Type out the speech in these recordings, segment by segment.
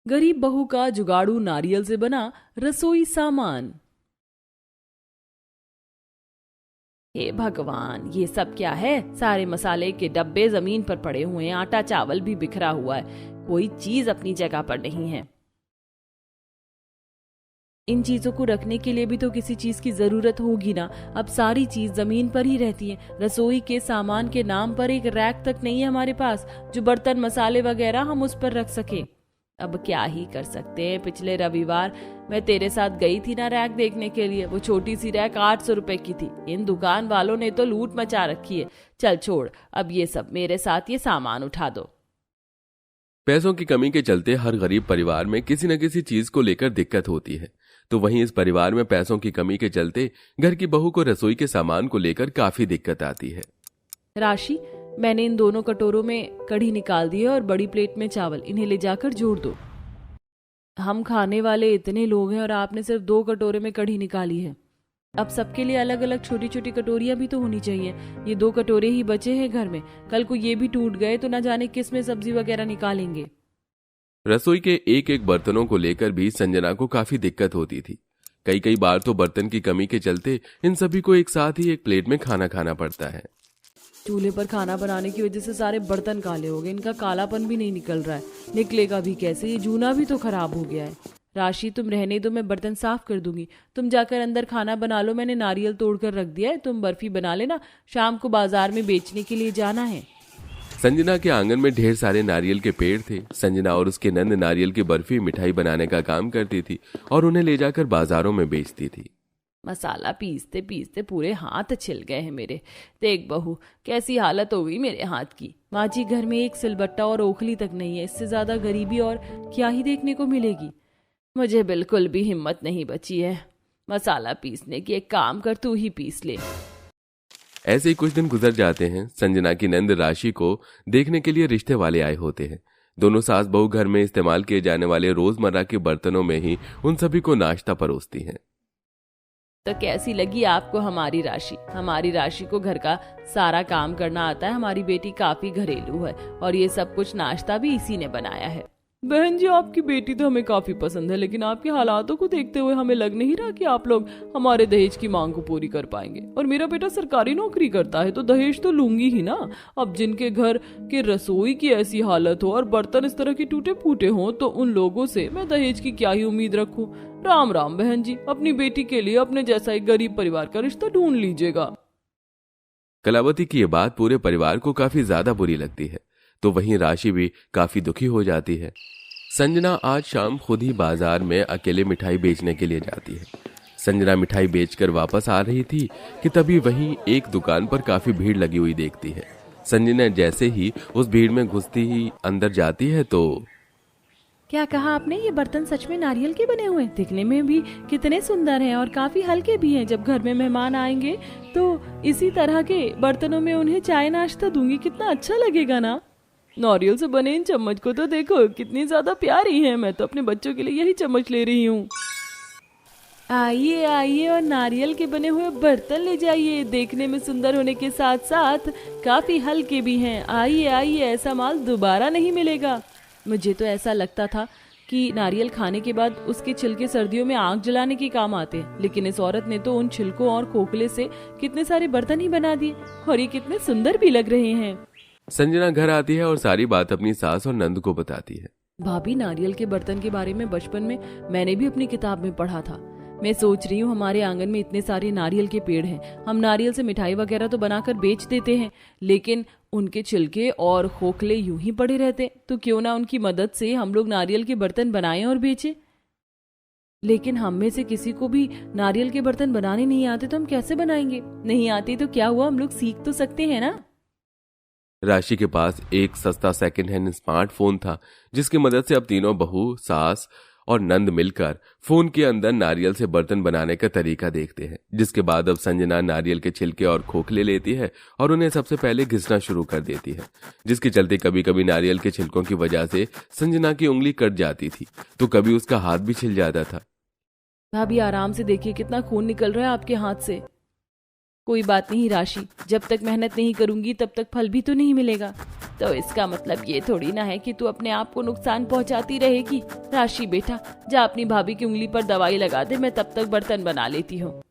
गरीब बहू का जुगाड़ू नारियल से बना रसोई सामान। हे भगवान, ये सब क्या है? सारे मसाले के डब्बे जमीन पर पड़े हुए हैं, आटा चावल भी बिखरा हुआ है, कोई चीज अपनी जगह पर नहीं है। इन चीजों को रखने के लिए भी तो किसी चीज की जरूरत होगी ना। अब सारी चीज जमीन पर ही रहती है। रसोई के सामान के नाम पर एक रैक तक नहीं है हमारे पास, जो बर्तन मसाले वगैरह हम उस पर रख सके। अब क्या ही कर सकते हैं। पिछले रविवार मैं तेरे साथ गई थी ना रैक देखने के लिए। वो छोटी सी रैक 800 रुपए की थी। इन दुकान वालों ने तो लूट मचा रखी है। चल छोड़, अब ये सब मेरे साथ ये सामान उठा दो। पैसों की कमी के चलते हर गरीब परिवार में किसी न किसी चीज को लेकर दिक्कत होती है। तो वहीं इस परिवार में पैसों की कमी के चलते घर की बहू को रसोई के सामान को लेकर काफी दिक्कत आती है। राशि, मैंने इन दोनों कटोरों में कढ़ी निकाल दी है और बड़ी प्लेट में चावल। इन्हें ले जाकर जोड़ दो। हम खाने वाले इतने लोग हैं और आपने सिर्फ 2 कटोरे में कढ़ी निकाली है। अब सबके लिए अलग अलग छोटी छोटी कटोरियां भी तो होनी चाहिए। ये 2 कटोरे ही बचे हैं घर में, कल को ये भी टूट गए तो ना जाने किस में सब्जी वगैरह निकालेंगे। रसोई के एक एक बर्तनों को लेकर भी संजना को काफी दिक्कत होती थी। कई कई बार तो बर्तन की कमी के चलते इन सभी को एक साथ ही एक प्लेट में खाना खाना पड़ता है। चूल्हे पर खाना बनाने की वजह से सारे बर्तन काले हो गए। इनका कालापन भी नहीं निकल रहा है। निकलेगा भी कैसे? ये जूना भी तो खराब हो गया है। राशि, तुम रहने दो, मैं बर्तन साफ कर दूंगी। तुम जाकर अंदर खाना बना लो। मैंने नारियल तोड़कर रख दिया है, तुम बर्फी बना लेना। शाम को बाजार में बेचने के लिए जाना है। संजना के आंगन में ढेर सारे नारियल के पेड़ थे। संजना और उसके नंद नारियल की बर्फी मिठाई बनाने का काम करती थी और उन्हें ले जाकर बाजारों में बेचती थी। मसाला पीसते पीसते पूरे हाथ छिल गए हैं मेरे। देख बहू, कैसी हालत हो गई मेरे हाथ की। माँ जी, घर में एक सिलबट्टा और ओखली तक नहीं है। इससे ज्यादा गरीबी और क्या ही देखने को मिलेगी। मुझे बिल्कुल भी हिम्मत नहीं बची है मसाला पीसने की। एक काम कर, तू ही पीस ले। ऐसे ही कुछ दिन गुजर जाते हैं। संजना की नंद राशि को देखने के लिए रिश्ते वाले आए होते हैं। दोनों सास बहू घर में इस्तेमाल किए जाने वाले रोजमर्रा के बर्तनों में ही उन सभी को नाश्ता परोसती हैं। तो कैसी लगी आपको हमारी राशि? हमारी राशि को घर का सारा काम करना आता है। हमारी बेटी काफी घरेलू है और ये सब कुछ नाश्ता भी इसी ने बनाया है। बहन जी, आपकी बेटी तो हमें काफी पसंद है, लेकिन आपके हालातों को देखते हुए हमें लग नहीं रहा कि आप लोग हमारे दहेज की मांग को पूरी कर पाएंगे। और मेरा बेटा सरकारी नौकरी करता है तो दहेज तो लूंगी ही ना। अब जिनके घर के रसोई की ऐसी हालत हो और बर्तन इस तरह के टूटे फूटे हों, तो उन लोगों से मैं दहेज की क्या ही उम्मीद रखूं। राम राम बहन जी, अपनी बेटी के लिए अपने जैसा एक गरीब परिवार का रिश्ता ढूंढ लीजिएगा। कलावती की ये बात पूरे परिवार को काफी ज्यादा बुरी लगती है। तो वहीं राशि भी काफी दुखी हो जाती है। संजना आज शाम खुद ही बाजार में अकेले मिठाई बेचने के लिए जाती है। संजना मिठाई बेचकर वापस आ रही थी कि तभी वहीं एक दुकान पर काफी भीड़ लगी हुई देखती है। संजना जैसे ही उस भीड़ में घुसती ही अंदर जाती है तो क्या कहा आपने? ये बर्तन सच में नारियल के बने हुए हैं? दिखने में भी कितने सुंदर हैं और काफी हल्के भी हैं। जब घर में मेहमान आएंगे तो इसी तरह के बर्तनों में उन्हें चाय नाश्ता दूंगी। कितना अच्छा लगेगा ना। नारियल से बने इन चम्मच को तो देखो, कितनी ज्यादा प्यारी है। मैं तो अपने बच्चों के लिए यही चम्मच ले रही हूँ। आइए आइए और नारियल के बने हुए बर्तन ले जाइए। देखने में सुंदर होने के साथ साथ काफी हल्के भी हैं। आइए आइए, ऐसा माल दोबारा नहीं मिलेगा। मुझे तो ऐसा लगता था कि नारियल खाने के बाद उसके छिलके सर्दियों में आग जलाने के काम आते हैं, लेकिन इस औरत ने तो उन छिलकों और खोखले से कितने सारे बर्तन ही बना दिए और ये कितने सुंदर भी लग रहे हैं। संजना घर आती है और सारी बात अपनी सास और नंद को बताती है। भाभी, नारियल के बर्तन के बारे में बचपन में मैंने भी अपनी किताब में पढ़ा था। मैं सोच रही हूँ, हमारे आंगन में इतने सारे नारियल के पेड़ हैं। हम नारियल से मिठाई वगैरह तो बनाकर बेच देते हैं, लेकिन उनके छिलके और खोखले यूं ही पड़े रहते। तो क्यों ना उनकी मदद से हम लोग नारियल के बर्तन बनाएं और बेचें। लेकिन हम में से किसी को भी नारियल के बर्तन बनाने नहीं आते तो हम कैसे बनाएंगे? नहीं आते तो क्या हुआ, हम लोग सीख तो सकते हैं ना। राशि के पास एक सस्ता सेकंड हैंड स्मार्टफोन था, जिसकी मदद से अब तीनों बहू, सास और नंद मिलकर फोन के अंदर नारियल से बर्तन बनाने का तरीका देखते हैं। जिसके बाद अब संजना नारियल के छिलके और खोखले लेती है और उन्हें सबसे पहले घिसना शुरू कर देती है, जिसके चलते कभी कभी नारियल के छिलकों की वजह से संजना की उंगली कट जाती थी तो कभी उसका हाथ भी छिल जाता था। भाभी, आराम से देखिए, कितना खून निकल रहा है आपके हाथ से। कोई बात नहीं राशि, जब तक मेहनत नहीं करूंगी तब तक फल भी तो नहीं मिलेगा। तो इसका मतलब ये थोड़ी ना है कि तू अपने आप को नुकसान पहुंचाती रहेगी। राशि बेटा, जा अपनी भाभी की उंगली पर दवाई लगा दे, मैं तब तक बर्तन बना लेती हूँ।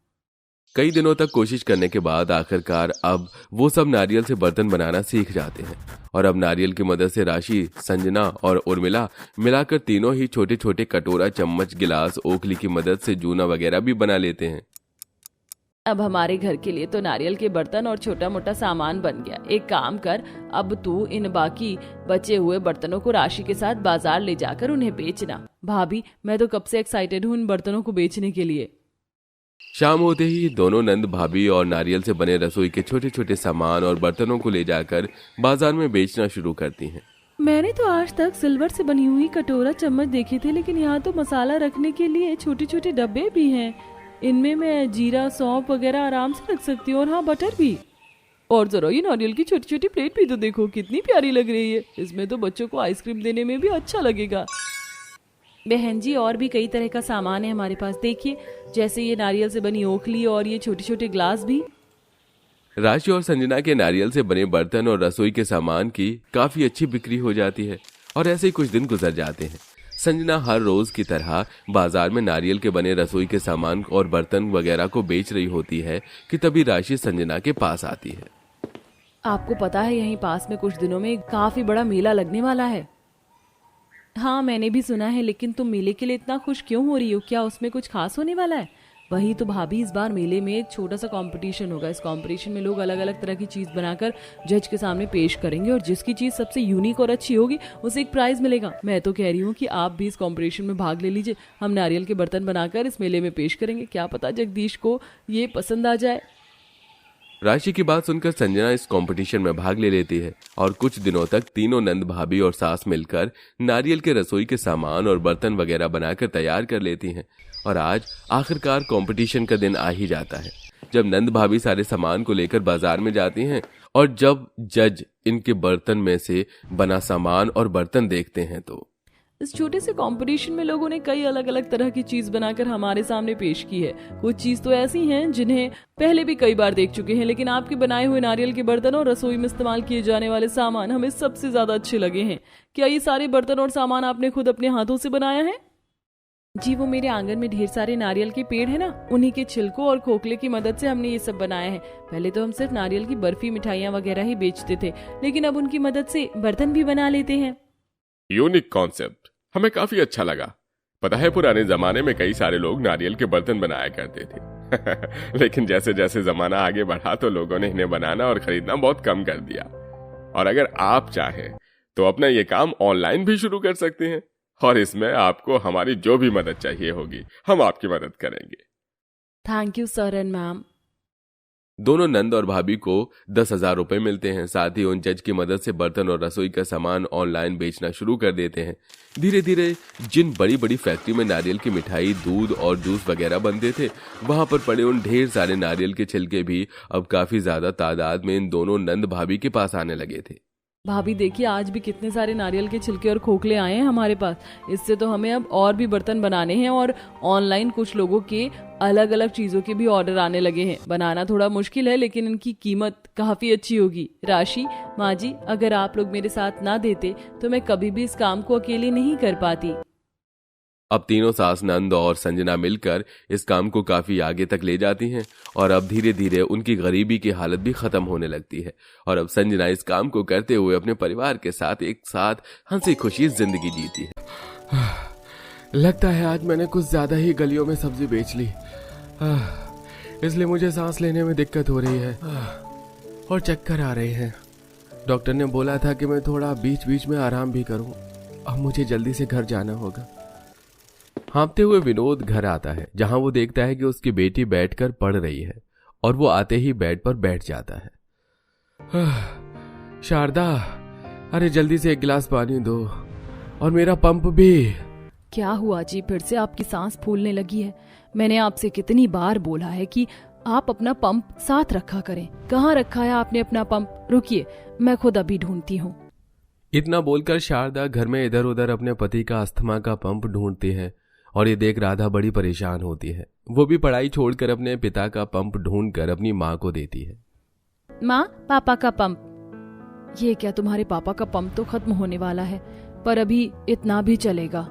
कई दिनों तक कोशिश करने के बाद आखिरकार अब वो सब नारियल से बर्तन बनाना सीख जाते हैं और अब नारियल की मदद से राशि, संजना और उर्मिला मिलाकर तीनों ही छोटे छोटे कटोरा, चम्मच, गिलास, ओखली की मदद से जूना वगैरह भी बना लेते हैं। अब हमारे घर के लिए तो नारियल के बर्तन और छोटा मोटा सामान बन गया। एक काम कर, अब तू इन बाकी बचे हुए बर्तनों को राशि के साथ बाजार ले जाकर उन्हें बेचना। भाभी, मैं तो कब से एक्साइटेड हूँ इन बर्तनों को बेचने के लिए। शाम होते ही दोनों नंद भाभी और नारियल से बने रसोई के छोटे छोटे सामान और बर्तनों को ले जाकर बाजार में बेचना शुरू करती हैं। मैंने तो आज तक सिल्वर से बनी हुई कटोरा, चम्मच देखे थे, लेकिन यहाँ तो मसाला रखने के लिए छोटे छोटे डब्बे भी हैं। इनमें मैं जीरा, सौंफ वगैरह आराम से रख सकती हूँ, और हाँ, बटर भी। और जरा ये नारियल की छोटी छोटी प्लेट भी तो देखो, कितनी प्यारी लग रही है। इसमें तो बच्चों को आइसक्रीम देने में भी अच्छा लगेगा। बहन जी, और भी कई तरह का सामान है हमारे पास, देखिए, जैसे ये नारियल से बनी ओखली और ये छोटे छोटे ग्लास भी। राशि और संजना के नारियल से बने बर्तन और रसोई के सामान की काफी अच्छी बिक्री हो जाती है और ऐसे ही कुछ दिन गुजर जाते हैं। संजना हर रोज की तरह बाजार में नारियल के बने रसोई के सामान और बर्तन वगैरह को बेच रही होती है कि तभी राशि संजना के पास आती है। आपको पता है यहीं पास में कुछ दिनों में काफी बड़ा मेला लगने वाला है? हाँ, मैंने भी सुना है, लेकिन तुम मेले के लिए इतना खुश क्यों हो रही हो? क्या उसमें कुछ खास होने वाला है? वही तो भाभी, इस बार मेले में एक छोटा सा कंपटीशन होगा। इस कंपटीशन में लोग अलग अलग तरह की चीज बनाकर जज के सामने पेश करेंगे और जिसकी चीज सबसे यूनिक और अच्छी होगी उसे एक प्राइज मिलेगा। मैं तो कह रही हूँ कि आप भी इस कंपटीशन में भाग ले लीजिए। हम नारियल के बर्तन बनाकर इस मेले में पेश करेंगे, क्या पता जगदीश को ये पसंद आ जाए। राशि की बात सुनकर संजना इस कंपटीशन में भाग ले लेती है और कुछ दिनों तक तीनों नंद भाभी और सास मिलकर नारियल के रसोई के सामान और बर्तन वगैरह बनाकर तैयार कर लेती हैं। और आज आखिरकार कंपटीशन का दिन आ ही जाता है, जब नंद भाभी सारे सामान को लेकर बाजार में जाती हैं और जब जज इनके बर्तन में से बना सामान और बर्तन देखते हैं तो इस छोटे से कंपटीशन में लोगों ने कई अलग अलग तरह की चीज बनाकर हमारे सामने पेश की है। कुछ चीज तो ऐसी हैं जिन्हें पहले भी कई बार देख चुके हैं, लेकिन आपके बनाए हुए नारियल के बर्तन और रसोई में इस्तेमाल किए जाने वाले सामान हमें सबसे ज्यादा अच्छे लगे हैं। क्या ये सारे बर्तन और सामान आपने खुद अपने हाथों से बनाया है? जी, वो मेरे आंगन में ढेर सारे नारियल के पेड़ है ना, उन्हीं के छिलकों और खोखले की मदद से हमने ये सब बनाया है। पहले तो हम सिर्फ नारियल की बर्फी, मिठाइयाँ वगैरह ही बेचते थे, लेकिन अब उनकी मदद से बर्तन भी बना लेते हैं। यूनिक कॉन्सेप्ट हमें काफी अच्छा लगा। पता है, पुराने जमाने में कई सारे लोग नारियल के बर्तन बनाया करते थे लेकिन जैसे जैसे जमाना आगे बढ़ा तो लोगों ने इन्हें बनाना और खरीदना बहुत कम कर दिया। और अगर आप चाहें तो अपना ये काम ऑनलाइन भी शुरू कर सकते हैं और इसमें आपको हमारी जो भी मदद चाहिए होगी हम आपकी मदद करेंगे। Thank you sir and ma'am. दोनों नंद और भाभी को 10,000 रुपए मिलते हैं। साथ ही उन जज की मदद से बर्तन और रसोई का सामान ऑनलाइन बेचना शुरू कर देते हैं। धीरे धीरे जिन बड़ी बड़ी फैक्ट्री में नारियल की मिठाई, दूध और जूस वगैरह बनते थे, वहां पर पड़े उन ढेर सारे नारियल के छिलके भी अब काफी ज्यादा तादाद में इन दोनों नंद भाभी के पास आने लगे थे। भाभी देखिए, आज भी कितने सारे नारियल के छिलके और खोखले आए हैं हमारे पास। इससे तो हमें अब और भी बर्तन बनाने हैं और ऑनलाइन कुछ लोगों के अलग अलग चीजों के भी ऑर्डर आने लगे हैं। बनाना थोड़ा मुश्किल है, लेकिन इनकी कीमत काफी अच्छी होगी। राशि, माँ जी, अगर आप लोग मेरे साथ ना देते तो मैं कभी भी इस काम को अकेले नहीं कर पाती। अब तीनों सास, नंद और संजना मिलकर इस काम को काफी आगे तक ले जाती हैं और अब धीरे धीरे उनकी गरीबी की हालत भी खत्म होने लगती है और अब संजना इस काम को करते हुए अपने परिवार के साथ एक साथ हंसी खुशी जिंदगी जीती है। लगता है आज मैंने कुछ ज्यादा ही गलियों में सब्जी बेच ली, इसलिए मुझे सांस लेने में दिक्कत हो रही है और चक्कर आ रहे हैं। डॉक्टर ने बोला था कि मैं थोड़ा बीच बीच में आराम भी करूं। अब मुझे जल्दी से घर जाना होगा। हाँफते हुए विनोद घर आता है, जहां वो देखता है कि उसकी बेटी बैठकर पढ़ रही है और वो आते ही बेड पर बैठ जाता है। शारदा, अरे जल्दी से एक गिलास पानी दो और मेरा पंप भी। क्या हुआ जी, फिर से आपकी सांस फूलने लगी है? मैंने आपसे कितनी बार बोला है कि आप अपना पंप साथ रखा करें। कहाँ रखा है आपने अपना पंप? रुकिए, मैं खुद अभी ढूंढती हूँ। इतना बोलकर शारदा घर में इधर उधर अपने पति का अस्थमा का पंप ढूंढती है और ये देख राधा बड़ी परेशान होती है। वो भी पढ़ाई छोड़कर अपने पिता का पंप ढूंढकर अपनी माँ को देती है। माँ, पापा का पंप। ये क्या, तुम्हारे पापा का पंप तो खत्म होने वाला है, पर अभी इतना भी चलेगा।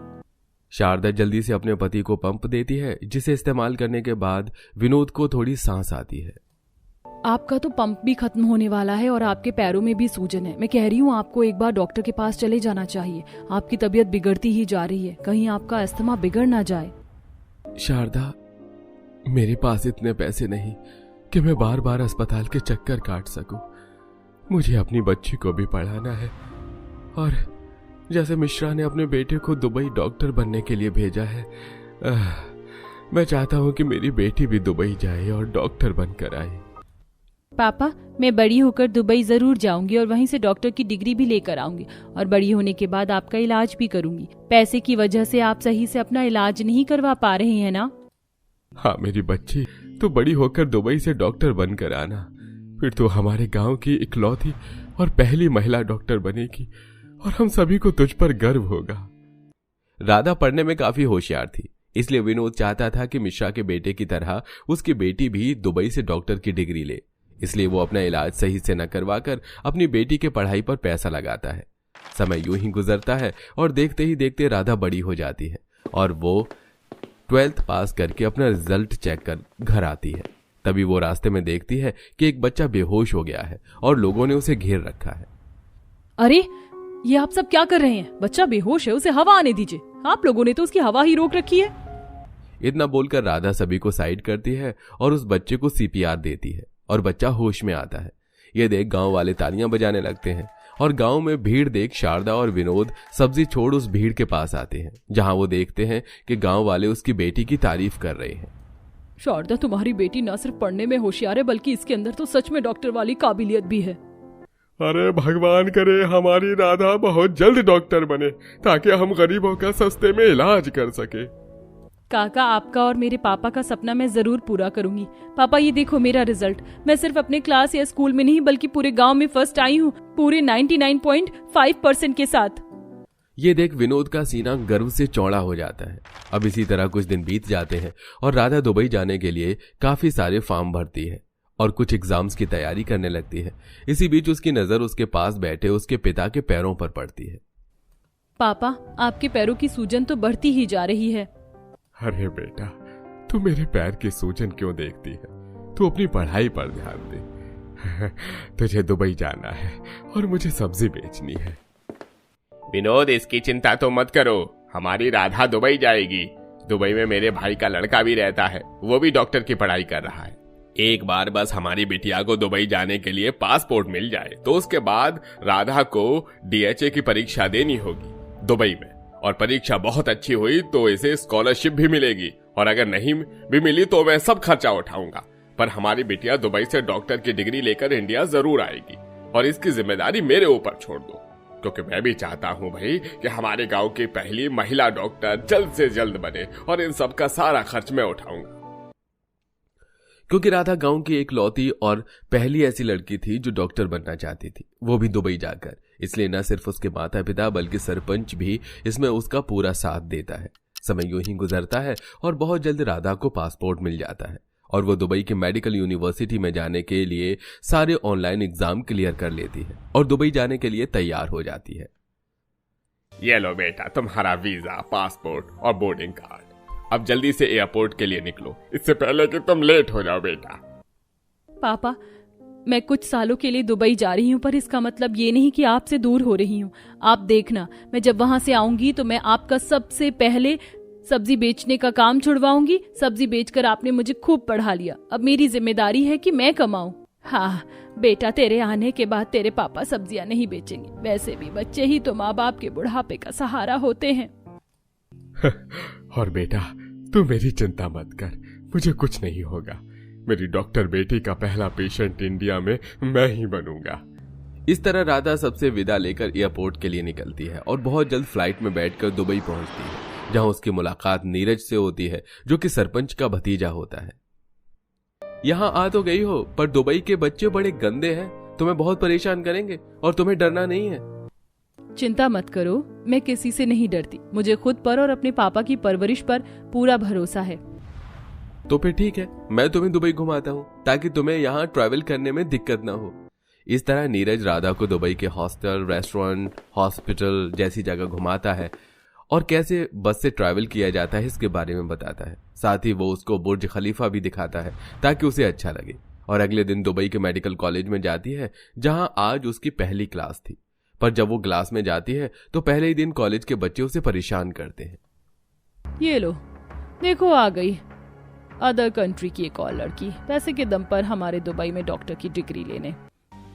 शारदा जल्दी से अपने पति को पंप देती है, जिसे इस्तेमाल करने के बाद विनोद को थोड़ी सांस आती है। आपका तो पंप भी खत्म होने वाला है और आपके पैरों में भी सूजन है। मैं कह रही हूँ आपको एक बार डॉक्टर के पास चले जाना चाहिए। आपकी तबीयत बिगड़ती ही जा रही है, कहीं आपका अस्थमा बिगड़ ना जाए। शारदा, मेरे पास इतने पैसे नहीं कि मैं बार बार अस्पताल के चक्कर काट सकूं। मुझे अपनी बच्ची को भी पढ़ाना है, और जैसे मिश्रा ने अपने बेटे को दुबई डॉक्टर बनने के लिए भेजा है, मैं चाहता हूं कि मेरी बेटी भी दुबई जाए और डॉक्टर बनकर आए। पापा, मैं बड़ी होकर दुबई जरूर जाऊंगी और वहीं से डॉक्टर की डिग्री भी लेकर आऊंगी, और बड़ी होने के बाद आपका इलाज भी करूंगी। पैसे की वजह से आप सही से अपना इलाज नहीं करवा पा रहे हैं ना? हाँ मेरी बच्ची, तू बड़ी होकर दुबई से डॉक्टर बनकर आना, फिर तो हमारे गांव की इकलौती और पहली महिला डॉक्टर बनेगी और हम सभी को तुझ पर गर्व होगा। राधा पढ़ने में काफी होशियार थी, इसलिए विनोद चाहता था कि मिश्रा के बेटे की तरह उसकी बेटी भी दुबई से डॉक्टर की डिग्री ले। इसलिए वो अपना इलाज सही से न करवाकर अपनी बेटी के पढ़ाई पर पैसा लगाता है। समय यूं ही गुजरता है और देखते ही देखते राधा बड़ी हो जाती है और वो 12th पास करके अपना रिजल्ट चेक कर घर आती है। तभी वो रास्ते में देखती है कि एक बच्चा बेहोश हो गया है और लोगों ने उसे घेर रखा है। अरे, ये आप सब क्या कर रहे हैं? बच्चा बेहोश है, उसे हवा आने दीजिए। आप लोगों ने तो उसकी हवा ही रोक रखी है। इतना बोलकर राधा सभी को साइड करती है और उस बच्चे को CPR देती है और बच्चा होश में आता है। ये देख गांव वाले तालियां बजाने लगते हैं और गांव में भीड़ देख शारदा और विनोद सब्जी छोड़ उस भीड़ के पास आते हैं, जहां वो देखते हैं कि गांव वाले उसकी बेटी की तारीफ कर रहे हैं। शारदा, तुम्हारी बेटी न सिर्फ पढ़ने में होशियार है, बल्कि इसके अंदर तो सच में डॉक्टर वाली काबिलियत भी है। अरे भगवान करे हमारी राधा बहुत जल्द डॉक्टर बने, ताकि हम गरीबों का सस्ते में इलाज कर सके। काका, आपका और मेरे पापा का सपना मैं जरूर पूरा करूंगी। पापा, ये देखो मेरा रिजल्ट। मैं सिर्फ अपने क्लास या स्कूल में नहीं, बल्कि पूरे गांव में फर्स्ट आई हूँ, पूरे 99.5% के साथ। ये देख विनोद का सीना गर्व से चौड़ा हो जाता है। अब इसी तरह कुछ दिन बीत जाते हैं और राधा दुबई जाने के लिए काफी सारे फॉर्म भरती है और कुछ एग्जाम्स की तैयारी करने लगती है। इसी बीच उसकी नजर उसके पास बैठे उसके पिता के पैरों पर पड़ती है। पापा, आपके पैरों की सूजन तो बढ़ती ही जा रही है। अरे बेटा, तू मेरे पैर की सूजन क्यों देखती है? तू अपनी पढ़ाई पर ध्यान दे। तुझे दुबई जाना है और मुझे सब्जी बेचनी है। विनोद, इसकी चिंता तो मत करो, हमारी राधा दुबई जाएगी। दुबई में मेरे भाई का लड़का भी रहता है, वो भी डॉक्टर की पढ़ाई कर रहा है। एक बार बस हमारी बिटिया को दुबई जाने के लिए पासपोर्ट मिल जाए तो उसके बाद राधा को DHA की परीक्षा देनी होगी दुबई में, और परीक्षा बहुत अच्छी हुई तो इसे स्कॉलरशिप भी मिलेगी, और अगर नहीं भी मिली तो मैं सब खर्चा उठाऊंगा। पर हमारी बिटिया दुबई से डॉक्टर की डिग्री लेकर इंडिया जरूर आएगी, और इसकी जिम्मेदारी मेरे ऊपर छोड़ दो, क्योंकि मैं भी चाहता हूं भाई कि हमारे गांव की पहली महिला डॉक्टर जल्द से जल्द बने, और इन सब का सारा खर्च मैं उठाऊंगा। क्योंकि राधा गांव की एक लौती और पहली ऐसी लड़की थी जो डॉक्टर बनना चाहती थी, वो भी दुबई जाकर। इसलिए न सिर्फ उसके माता पिता बल्कि सरपंच भी इसमें उसका पूरा साथ देता है। समय यूं ही गुजरता है और बहुत जल्द राधा को पासपोर्ट मिल जाता है और वो दुबई के मेडिकल यूनिवर्सिटी में जाने के लिए सारे ऑनलाइन एग्जाम क्लियर कर लेती है और दुबई जाने के लिए तैयार हो जाती है। ये लो बेटा, तुम्हारा वीजा, पासपोर्ट और बोर्डिंग कार्ड। अब जल्दी से एयरपोर्ट के लिए निकलो, इससे पहले कि तुम लेट हो जाओ। बेटा, पापा, मैं कुछ सालों के लिए दुबई जा रही हूँ, पर इसका मतलब ये नहीं कि आपसे दूर हो रही हूँ। आप देखना, मैं जब वहां से आऊंगी तो मैं आपका सबसे पहले सब्जी बेचने का काम छुड़वाऊंगी। सब्जी बेचकर आपने मुझे खूब पढ़ा लिया, अब मेरी जिम्मेदारी है कि मैं कमाऊं। हाँ बेटा, तेरे आने के बाद तेरे पापा सब्जियां नहीं बेचेंगे। वैसे भी बच्चे ही तो माँ बाप के बुढ़ापे का सहारा होते हैं। और बेटा, तू मेरी चिंता मत कर, मुझे कुछ नहीं होगा। मेरी डॉक्टर बेटी का पहला पेशेंट इंडिया में मैं ही बनूंगा। इस तरह राधा सबसे विदा लेकर एयरपोर्ट के लिए निकलती है और बहुत जल्द फ्लाइट में बैठकर दुबई पहुंचती है, जहां उसकी मुलाकात नीरज से होती है, जो कि सरपंच का भतीजा होता है। यहां आ तो गई हो, पर दुबई के बच्चे बड़े गंदे हैं, तुम्हें बहुत परेशान करेंगे और तुम्हें डरना नहीं है। चिंता मत करो, मैं किसी से नहीं डरती। मुझे खुद पर और अपने पापा की परवरिश पर पूरा भरोसा है। तो फिर ठीक है, मैं तुम्हें दुबई घुमाता हूँ ताकि तुम्हें यहाँ ट्रैवल करने में दिक्कत ना हो। इस तरह नीरज राधा को दुबई के हॉस्टल, रेस्टोरेंट, हॉस्पिटल जैसी जगह घुमाता है और कैसे बस से ट्रैवल किया जाता है इसके बारे में बताता है। साथ ही वो उसको बुर्ज खलीफा भी दिखाता है ताकि उसे अच्छा लगे। और अगले दिन दुबई के मेडिकल कॉलेज में जाती है जहां आज उसकी पहली क्लास थी। पर जब वो क्लास में जाती है तो पहले ही दिन कॉलेज के बच्चे उसे परेशान करते हैं। ये लो, देखो आ गई अदर कंट्री की एक और लड़की, पैसे के दम पर हमारे दुबई में डॉक्टर की डिग्री लेने।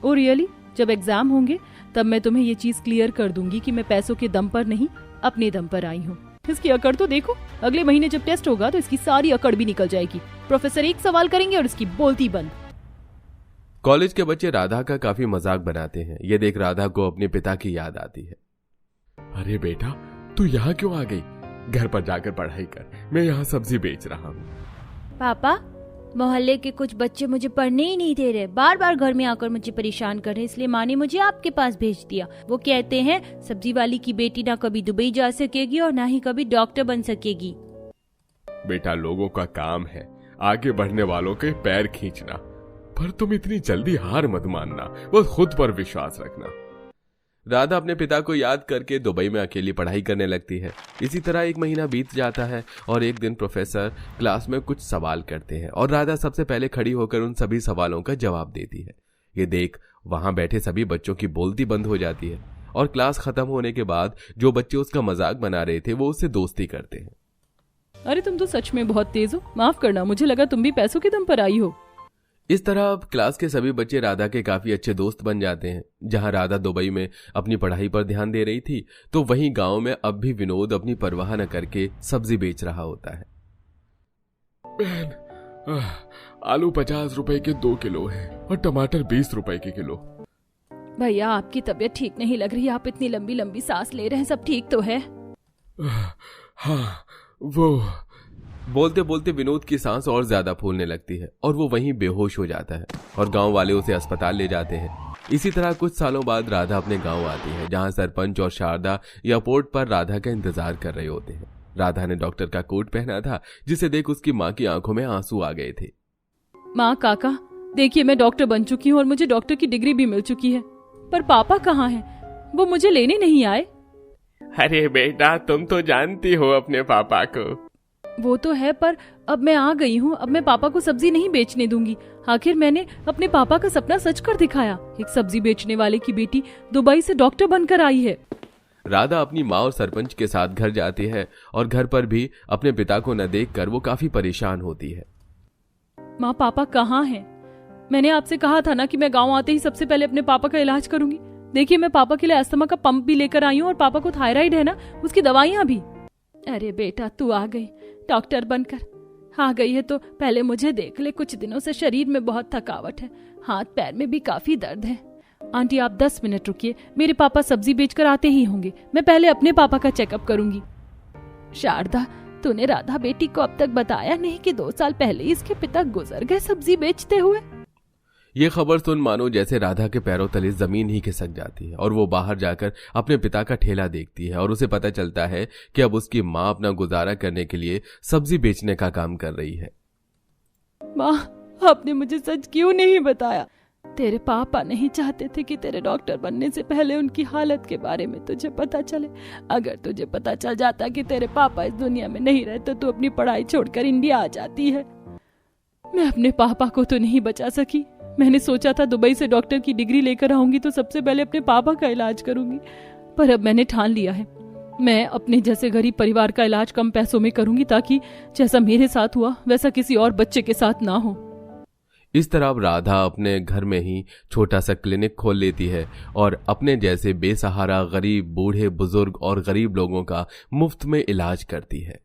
Oh really? जब एग्जाम होंगे तब मैं तुम्हें ये चीज क्लियर कर दूंगी कि मैं पैसों के दम पर नहीं, अपने दम पर आई हूँ। इसकी अकड़ तो देखो, अगले महीने जब टेस्ट होगा तो इसकी सारी अकड़ भी निकल जाएगी। प्रोफेसर एक सवाल करेंगे और इसकी बोलती बंद। कॉलेज के बच्चे राधा का काफी मजाक बनाते हैं। ये देख राधा को अपने पिता की याद आती है। अरे बेटा, तू यहाँ क्यों आ गई? घर पर जाकर पढ़ाई कर, मैं यहाँ सब्जी बेच रहा हूँ। पापा, मोहल्ले के कुछ बच्चे मुझे पढ़ने ही नहीं दे रहे, बार बार घर में आकर मुझे परेशान कर रहे, इसलिए माँ ने मुझे आपके पास भेज दिया। वो कहते हैं सब्जी वाली की बेटी ना कभी दुबई जा सकेगी और ना ही कभी डॉक्टर बन सकेगी। बेटा, लोगों का काम है आगे बढ़ने वालों के पैर खींचना, पर तुम इतनी जल्दी हार मत मानना, बस खुद पर विश्वास रखना। राधा अपने पिता को याद करके दुबई में अकेली पढ़ाई करने लगती है। इसी तरह एक महीना बीत जाता है और एक दिन प्रोफेसर क्लास में कुछ सवाल करते हैं और राधा सबसे पहले खड़ी होकर उन सभी सवालों का जवाब देती है। ये देख वहां बैठे सभी बच्चों की बोलती बंद हो जाती है और क्लास खत्म होने के बाद जो बच्चे उसका मजाक बना रहे थे वो उससे दोस्ती करते हैं। अरे तुम तो सच में बहुत तेज हो, माफ करना, मुझे लगा तुम भी पैसों के दम पर आई हो। इस तरह अब क्लास के सभी बच्चे राधा के काफी अच्छे दोस्त बन जाते हैं। जहां राधा दुबई में अपनी पढ़ाई पर ध्यान दे रही थी तो वहीं गांव में अब भी विनोद अपनी परवाह न करके सब्जी बेच रहा होता है। बहन, आलू 50 रुपए के 2 किलो है और टमाटर 20 रुपए के किलो। भैया, आपकी तबीयत ठीक नहीं लग रही, आप इतनी लंबी लंबी सांस ले रहे हैं, सब ठीक तो है? हाँ, वो बोलते बोलते विनोद की सांस और ज्यादा फूलने लगती है और वो वहीं बेहोश हो जाता है और गांव वाले उसे अस्पताल ले जाते हैं। इसी तरह कुछ सालों बाद राधा अपने गांव आती है जहां सरपंच और शारदा एयरपोर्ट पर राधा का इंतजार कर रहे होते हैं। राधा ने डॉक्टर का कोट पहना था जिसे देख उसकी माँ की आंखों में आंसू आ गए थे। माँ, काका, देखिए मैं डॉक्टर बन चुकी हूँ और मुझे डॉक्टर की डिग्री भी मिल चुकी है, पर पापा कहाँ हैं? वो मुझे लेने नहीं आए। अरे बेटा, तुम तो जानती हो अपने पापा को। वो तो है, पर अब मैं आ गई हूँ, अब मैं पापा को सब्जी नहीं बेचने दूंगी। आखिर मैंने अपने पापा का सपना सच कर दिखाया। एक सब्जी बेचने वाले की बेटी दुबई से डॉक्टर बनकर आई है। राधा अपनी माँ और सरपंच के साथ घर जाती है और घर पर भी अपने पिता को न देखकर वो काफी परेशान होती है। माँ, पापा कहाँ हैं? मैंने आपसे कहा था ना कि मैं गाँव आते ही सबसे पहले अपने पापा का इलाज करूंगी। देखिए, मैं पापा के लिए अस्थमा का पंप भी लेकर आई हूँ और पापा को थायराइड है ना, उसकी दवाइयाँ भी। अरे बेटा, तू आ गई, डॉक्टर बनकर आ गई है तो पहले मुझे देख ले। कुछ दिनों से शरीर में बहुत थकावट है, हाथ पैर में भी काफी दर्द है। आंटी, आप 10 मिनट रुकिए, मेरे पापा सब्जी बेचकर आते ही होंगे। मैं पहले अपने पापा का चेकअप करूंगी। शारदा, तूने राधा बेटी को अब तक बताया नहीं कि 2 साल पहले इसके पिता गुजर गए सब्जी बेचते हुए? ये खबर सुन मानो जैसे राधा के पैरों तले जमीन ही खिसक जाती है और वो बाहर जाकर अपने पिता का ठेला देखती है और उसे पता चलता है कि अब उसकी माँ अपना गुजारा करने के लिए सब्जी बेचने का काम कर रही है। माँ, आपने मुझे सच क्यों नहीं बताया? तेरे पापा नहीं चाहते थे कि तेरे डॉक्टर बनने से पहले उनकी हालत के बारे में तुझे पता चले। अगर तुझे पता चल जाता कि तेरे पापा इस दुनिया में नहीं रहते तो अपनी पढ़ाई छोड़कर इंडिया आ जाती है। मैं अपने पापा को तो नहीं बचा सकी। मैंने सोचा था दुबई से डॉक्टर की डिग्री लेकर आऊंगी तो सबसे पहले अपने पापा का इलाज करूंगी, पर अब मैंने ठान लिया है मैं अपने जैसे गरीब परिवार का इलाज कम पैसों में करूंगी ताकि जैसा मेरे साथ हुआ वैसा किसी और बच्चे के साथ ना हो। इस तरह अब राधा अपने घर में ही छोटा सा क्लिनिक खोल लेती है और अपने जैसे बेसहारा गरीब, बूढ़े, बुजुर्ग और गरीब लोगों का मुफ्त में इलाज करती है।